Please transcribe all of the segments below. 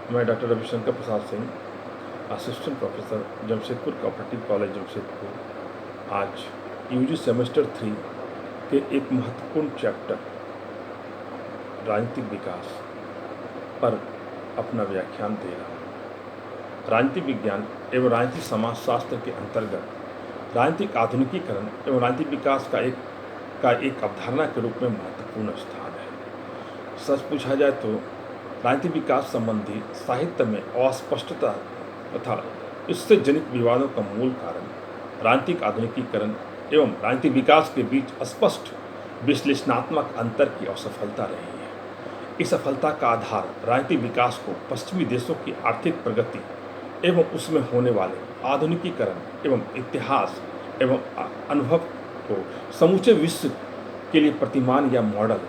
मैं doctor Ravishankar Prasad Singh, assistant professor, Jamshedpur cooperative college Jamshedpur, आज UG semester 3 के एक महत्वपूर्ण चैप्टर राजनीतिक विकास पर अपना व्याख्यान दे रहा हूँ। राजनीतिक विज्ञान एवं राजनीतिक समाजशास्त्र के अंतर्गत राजनीतिक आधुनिकीकरण एवं राजनीतिक विकास का एक अवधारणा के रूप में महत्वपूर्ण स्थान है। सच पूछा जाए तो राजनीतिक विकास संबंधी साहित्य में अस्पष्टता तथा इससे जनित विवादों का मूल कारण राजनीतिक आधुनिकीकरण एवं राजनीतिक विकास के बीच स्पष्ट विश्लेषणात्मक अंतर की असफलता रही है। इस असफलता का आधार राजनीतिक विकास को पश्चिमी देशों की आर्थिक प्रगति एवं उसमें होने वाले आधुनिकीकरण एवं इतिहास एवं अनुभव को समूचे विश्व के लिए प्रतिमान या मॉडल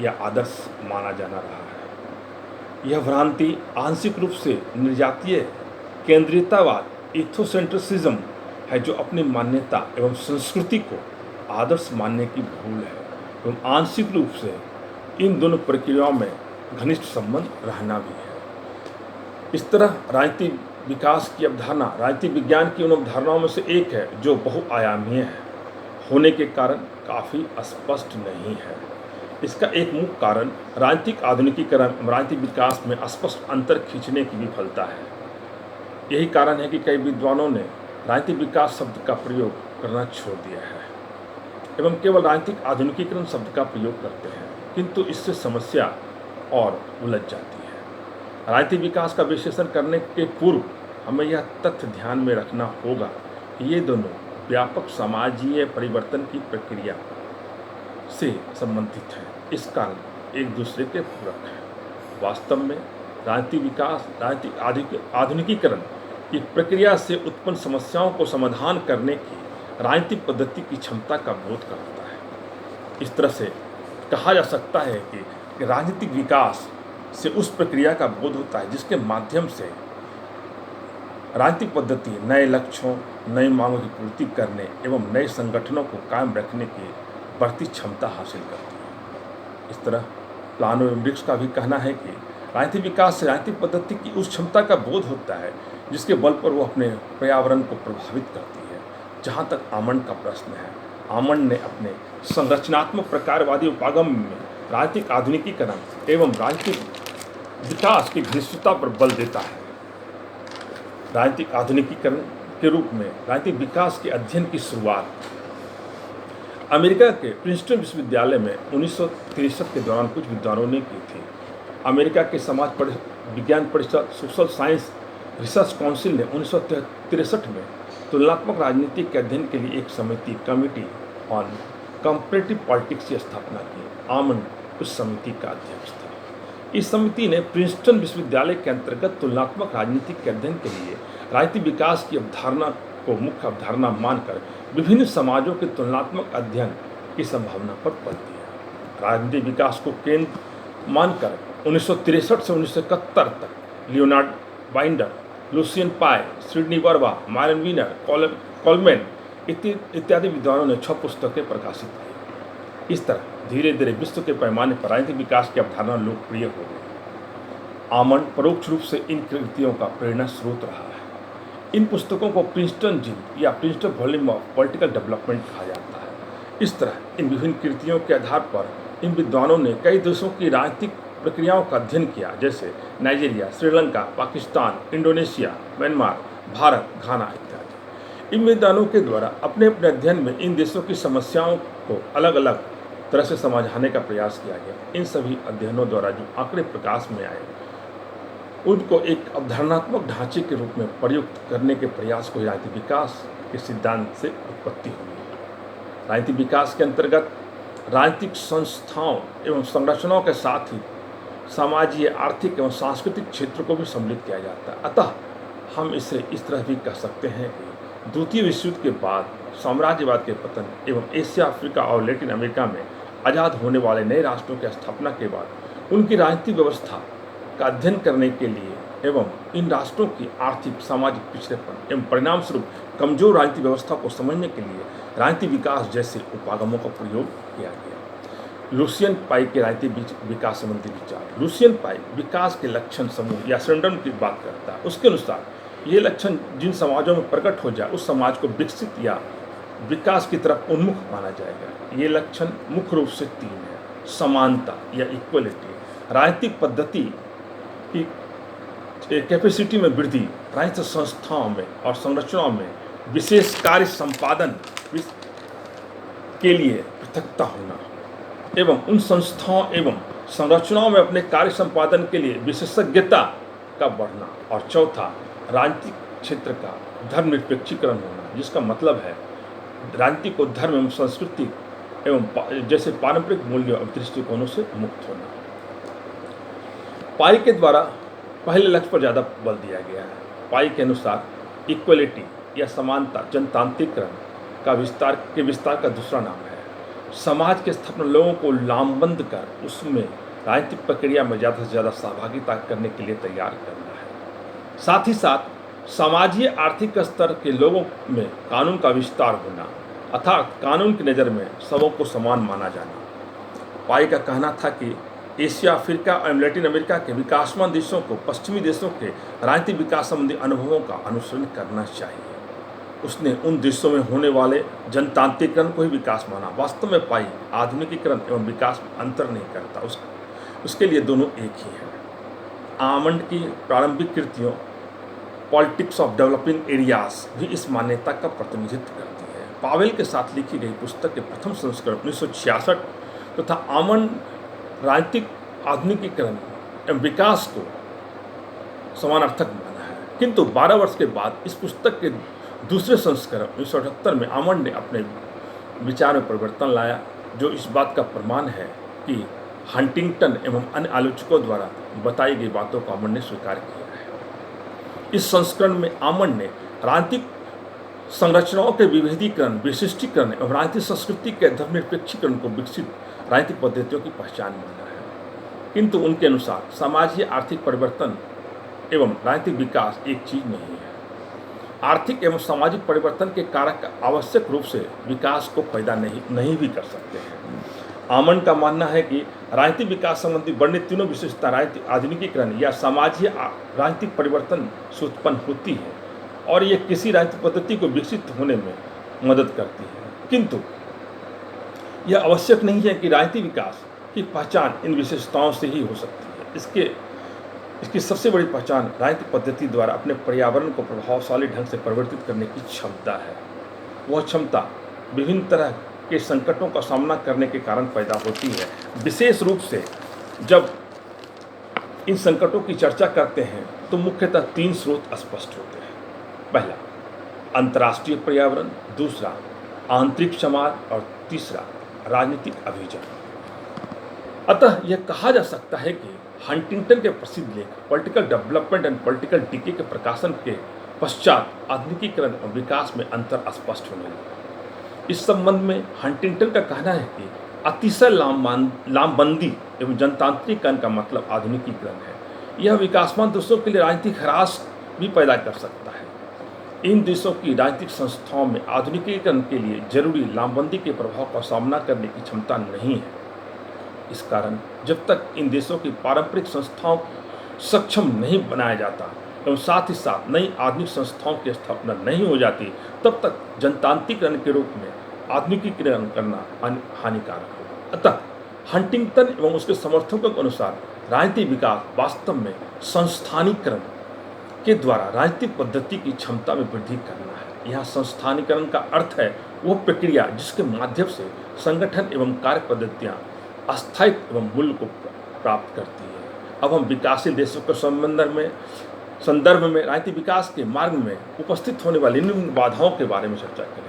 या आदर्श माना जाना रहा है। यह भ्रांति आंशिक रूप से निर्जातीय केंद्रीयतावाद इथोसेंट्रिसिज्म है, जो अपनी मान्यता एवं संस्कृति को आदर्श मानने की भूल है, एवं आंशिक रूप से इन दोनों प्रक्रियाओं में घनिष्ठ संबंध रहना भी है। इस तरह राजनीतिक विकास की अवधारणा राजनीतिक विज्ञान की उन अवधारणाओं में से एक है जो बहुआयामीय है होने के कारण काफ़ी स्पष्ट नहीं है। इसका एक मुख्य कारण राजनीतिक आधुनिकीकरण राजनीतिक विकास में स्पष्ट अंतर खींचने की विफलता है। यही कारण है कि कई विद्वानों ने राजनीतिक विकास शब्द का प्रयोग करना छोड़ दिया है एवं केवल राजनीतिक आधुनिकीकरण शब्द का प्रयोग करते हैं, किंतु इससे समस्या और उलझ जाती है। राजनीतिक विकास का विश्लेषण करने के पूर्व हमें यह तथ्य ध्यान में रखना होगा कि ये दोनों व्यापक समाजीय परिवर्तन की प्रक्रिया से संबंधित है, इस कारण एक दूसरे के पूरक हैं। वास्तव में राजनीतिक विकास राजनीतिक आधुनिकीकरण की प्रक्रिया से उत्पन्न समस्याओं को समाधान करने की राजनीतिक पद्धति की क्षमता का बोध कराता है। इस तरह से कहा जा सकता है कि राजनीतिक विकास से उस प्रक्रिया का बोध होता है जिसके माध्यम से राजनीतिक पद्धति नए लक्ष्यों, नई मांगों की पूर्ति करने एवं नए संगठनों को कायम रखने की बढ़ती क्षमता हासिल करती है। इस तरह प्लानो एवं ब्रिक्स का भी कहना है कि राजनीतिक विकास से राजनीतिक पद्धति की उस क्षमता का बोध होता है जिसके बल पर वो अपने पर्यावरण को प्रभावित करती है। जहाँ तक आमंड का प्रश्न है, आमंड ने अपने संरचनात्मक प्रकारवादी उपागम में राजनीतिक आधुनिकीकरण एवं राजनीतिक विकास की घनिष्ठता पर बल देता है। राजनीतिक आधुनिकीकरण के रूप में राजनीतिक विकास के अध्ययन की शुरुआत अमेरिका के प्रिंसटन विश्वविद्यालय में 1963 के दौरान कुछ विद्वानों ने की थी। अमेरिका के समाज विज्ञान परिषद सोशल साइंस रिसर्च काउंसिल ने 1963 में तुलनात्मक राजनीति के अध्ययन के लिए एक समिति कमिटी ऑन कंपैरेटिव पॉलिटिक्स की स्थापना की। आमंड उस समिति का अध्यक्ष था। इस समिति ने प्रिंसटन विश्वविद्यालय के अंतर्गत तुलनात्मक राजनीति के अध्ययन के लिए राजनीतिक विकास की अवधारणा को मुख्य अवधारणा मानकर विभिन्न समाजों के तुलनात्मक अध्ययन की संभावना पर बल दिया। राजनीतिक विकास को केंद्र मानकर 1963 से 1971 तक Leonard Binder, Lucian Pye, Sidney Verba, Myron Weiner, Coleman इत्यादि विद्वानों ने 6 पुस्तकें प्रकाशित की। इस तरह धीरे धीरे विश्व के पैमाने पर राजनीतिक विकास की अवधारणा लोकप्रिय हो गई। आमंड परोक्ष रूप से इन कृतियों का प्रेरणा स्रोत रहा है। इन पुस्तकों को प्रिंसटन जिम या Princeton volume of political development कहा जाता है। इस तरह इन विभिन्न कृतियों के आधार पर इन विद्वानों ने कई देशों की राजनीतिक प्रक्रियाओं का अध्ययन किया, जैसे Nigeria, Sri Lanka, Pakistan, Indonesia, Myanmar, Bharat, Ghana इत्यादि। इन विद्वानों के द्वारा अपने अपने अध्ययन में इन देशों की समस्याओं को अलग अलग तरह से समझाने का प्रयास किया गया। इन सभी अध्ययनों द्वारा जो आंकड़े प्रकाश में आए उनको एक अवधारणात्मक ढांचे के रूप में प्रयुक्त करने के प्रयास को राजनीतिक विकास के सिद्धांत से उत्पत्ति हुई। राजनीतिक विकास के अंतर्गत राजनीतिक संस्थाओं एवं संरचनाओं के साथ ही सामाजिक, आर्थिक एवं सांस्कृतिक क्षेत्र को भी सम्मिलित किया जाता है। अतः हम इसे इस तरह भी कह सकते हैं कि द्वितीय विश्व युद्ध के बाद साम्राज्यवाद के पतन एवं एशिया, अफ्रीका और लैटिन अमेरिका में आज़ाद होने वाले नए राष्ट्रों की स्थापना के बाद उनकी राजनीतिक व्यवस्था का अध्ययन करने के लिए एवं इन राष्ट्रों की आर्थिक, सामाजिक पिछड़ेपन एवं परिणाम स्वरूप कमजोर राजनीतिक व्यवस्था को समझने के लिए राजनीतिक विकास जैसे उपागमों का प्रयोग किया गया। लुसियन पाई के राजनीतिक विकास संबंधी विचार। लुसियन पाई विकास के लक्षण समूह या सिंड्रोम की बात करता है। उसके अनुसार ये लक्षण जिन समाजों में प्रकट हो जाए उस समाज को विकसित या विकास की तरफ उन्मुख माना जाएगा। ये लक्षण मुख्य रूप से 3 है। समानता या इक्वलिटी, राजनीतिक पद्धति की कैपेसिटी में वृद्धि, राजनीतिक संस्थाओं में और संरचनाओं में विशेष कार्य संपादन के लिए पृथकता होना एवं उन संस्थाओं एवं संरचनाओं में अपने कार्य संपादन के लिए विशेषज्ञता का बढ़ना। और चौथा, राजनीतिक क्षेत्र का धर्मनिरपेक्षीकरण होना, जिसका मतलब है राजनीति को धर्म एवं संस्कृति एवं जैसे पारंपरिक मूल्यों और दृष्टिकोणों से मुक्त होना। पाई के द्वारा पहले लक्ष्य पर ज़्यादा बल दिया गया है। पाई के अनुसार इक्वलिटी या समानता जनतांत्रिकरण का विस्तार का दूसरा नाम है। समाज के स्थापना लोगों को लामबंद कर उसमें राजनीतिक प्रक्रिया में ज़्यादा से ज़्यादा सहभागिता करने के लिए तैयार करना है। साथ ही साथ सामाजिक आर्थिक स्तर के लोगों में कानून का विस्तार होना, अर्थात कानून की नज़र में सबों को समान माना जाना। पाई का कहना था कि एशिया, अफ्रीका और लैटिन अमेरिका के विकासमान देशों को पश्चिमी देशों के राजनीतिक विकास संबंधी अनुभवों का अनुसरण करना चाहिए। उसने उन देशों में होने वाले जनतांत्रिकरण को ही विकास माना। वास्तव में पाई आधुनिकीकरण एवं विकास में अंतर नहीं करता, उसके लिए दोनों एक ही हैं। आमंड की प्रारंभिक कृतियों पॉलिटिक्स ऑफ डेवलपिंग एरियाज भी इस मान्यता का प्रतिनिधित्व करती है। पावेल के साथ लिखी गई पुस्तक के प्रथम संस्करण 1966 तथा आमंड राजनीतिक आधुनिकीकरण एवं विकास को समानार्थक माना है, किंतु 12 वर्ष के बाद इस पुस्तक के दूसरे संस्करण 1978 में आमंड ने अपने विचार में परिवर्तन लाया, जो इस बात का प्रमाण है कि हंटिंगटन एवं अन्य आलोचकों द्वारा बताई गई बातों को आमंड ने स्वीकार किया है। इस संस्करण में आमंड ने राजनीतिक संरचनाओं के विभेदीकरण, विशिष्टीकरण एवं राजनीतिक संस्कृति के धर्मनिरपेक्षीकरण को विकसित राजनीतिक पद्धतियों की पहचान माना है, किंतु उनके अनुसार सामाजिक आर्थिक परिवर्तन एवं राजनीतिक विकास एक चीज नहीं है। आर्थिक एवं सामाजिक परिवर्तन के कारक आवश्यक रूप से विकास को पैदा नहीं भी कर सकते हैं। आमंड का मानना है कि राजनीतिक विकास संबंधी वर्णित तीनों विशेषता राजनीतिक आधुनिकीकरण या सामाजिक राजनीतिक परिवर्तन से उत्पन्न होती है और ये किसी राजनीतिक पद्धति को विकसित होने में मदद करती है, किंतु यह आवश्यक नहीं है कि राजनीतिक विकास की पहचान इन विशेषताओं से ही हो सकती है। इसकी सबसे बड़ी पहचान राजनीतिक पद्धति द्वारा अपने पर्यावरण को प्रभावशाली ढंग से परिवर्तित करने की क्षमता है। वह क्षमता विभिन्न तरह के संकटों का सामना करने के कारण पैदा होती है। विशेष रूप से जब इन संकटों की चर्चा करते हैं तो मुख्यतः 3 स्रोत स्पष्ट होते हैं। पहला, अंतर्राष्ट्रीय पर्यावरण, दूसरा आंतरिक समाज और तीसरा राजनीतिक अभियोजन। अतः यह कहा जा सकता है कि हंटिंगटन के प्रसिद्ध लेख political development and political decay के प्रकाशन के पश्चात आधुनिकीकरण और विकास में अंतर स्पष्ट होने लगा। इस संबंध में हंटिंगटन का कहना है कि अतिशय लामबंदी एवं जनतांत्रिकरण का मतलब आधुनिकीकरण है। यह विकासमान देशों के लिए राजनीतिक ह्रास भी पैदा कर सकता है। इन देशों की राजनीतिक संस्थाओं में आधुनिकीकरण के लिए जरूरी लामबंदी के प्रभाव का सामना करने की क्षमता नहीं है। इस कारण जब तक इन देशों की पारंपरिक संस्थाओं सक्षम नहीं बनाया जाता एवं साथ ही साथ नई आधुनिक संस्थाओं की स्थापना नहीं हो जाती, तब तक जनतांत्रिकरण के रूप में आधुनिकीकरण करना हानिकारक होगा। अतः हंटिंगटन एवं उसके समर्थकों के अनुसार राजनीतिक विकास वास्तव में संस्थानीकरण के द्वारा राजनीतिक पद्धति की क्षमता में वृद्धि करना है। यह संस्थानीकरण का अर्थ है वह प्रक्रिया जिसके माध्यम से संगठन एवं कार्य पद्धतियाँ अस्थायित्व एवं मूल्य को प्राप्त करती है। अब हम विकासशील देशों के संदर्भ में राजनीतिक विकास के मार्ग में उपस्थित होने वाली निम्न बाधाओं के बारे में चर्चा करेंगे।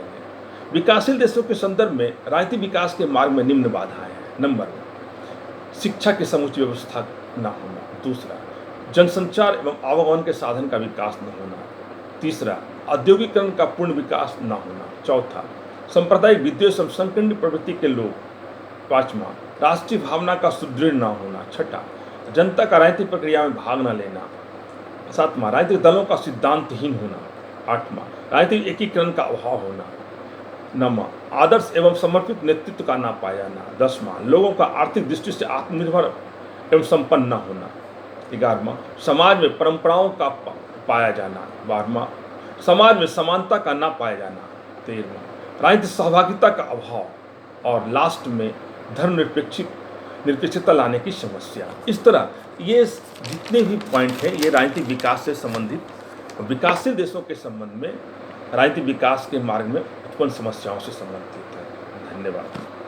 विकासशील देशों के संदर्भ में राजनीतिक विकास के मार्ग में निम्न बाधाएं हैं। नंबर 1, शिक्षा की समुचित व्यवस्था न होना। दूसरा, जनसंचार एवं आवागमन के साधन का विकास न होना। तीसरा, औद्योगिकरण का पूर्ण विकास न होना। चौथा, सांप्रदायिक विद्वेष एवं संकीर्ण प्रवृत्ति के लोग। पाँचवा, राष्ट्रीय भावना का सुदृढ़ न होना। छठा, जनता का राजनीतिक प्रक्रिया में भाग न लेना। सातवां, राजनीतिक दलों का सिद्धांतहीन होना। आठवां, राजनीतिक एकीकरण का अभाव होना। 9वां, आदर्श एवं समर्पित नेतृत्व का ना पाया जाना। 10वां, लोगों का आर्थिक दृष्टि से आत्मनिर्भर एवं संपन्न न होना। 11वां, समाज में परंपराओं का पाया जाना। 12वां, समाज में समानता का ना पाया जाना। 13वां, राजनीतिक सहभागिता का अभाव। और लास्ट में निरपेक्षता लाने की समस्या। इस तरह ये जितने भी पॉइंट हैं ये राजनीतिक विकास से संबंधित, विकासशील देशों के संबंध में राजनीतिक विकास के मार्ग में उत्पन्न समस्याओं से संबंधित है। धन्यवाद।